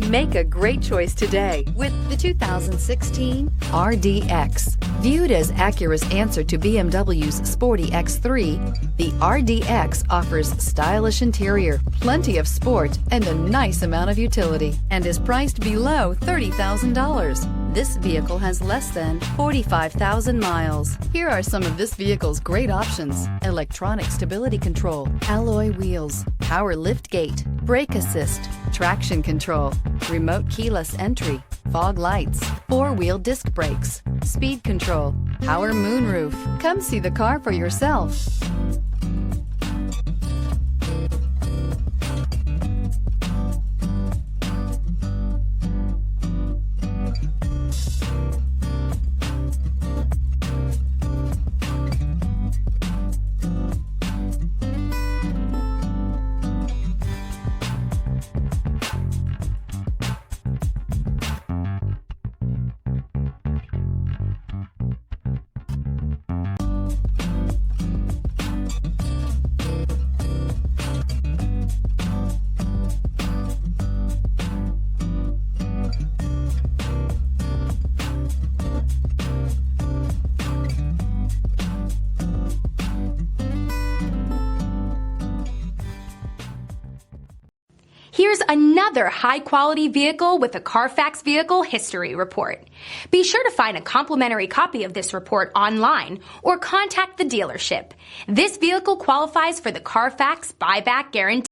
Make a great choice today with the 2016 RDX. Viewed as Acura's answer to BMW's sporty X3, the RDX offers stylish interior, plenty of sport, and a nice amount of utility, and is priced below $30,000. This vehicle has less than 45,000 miles. Here are some of this vehicle's great options: electronic stability control, alloy wheels, power liftgate, brake assist, traction control, remote keyless entry, fog lights, four-wheel disc brakes, speed control, power moonroof. Come see the car for yourself. Here's another high-quality vehicle with a Carfax Vehicle History Report. Be sure to find a complimentary copy of this report online or contact the dealership. This vehicle qualifies for the Carfax Buyback Guarantee.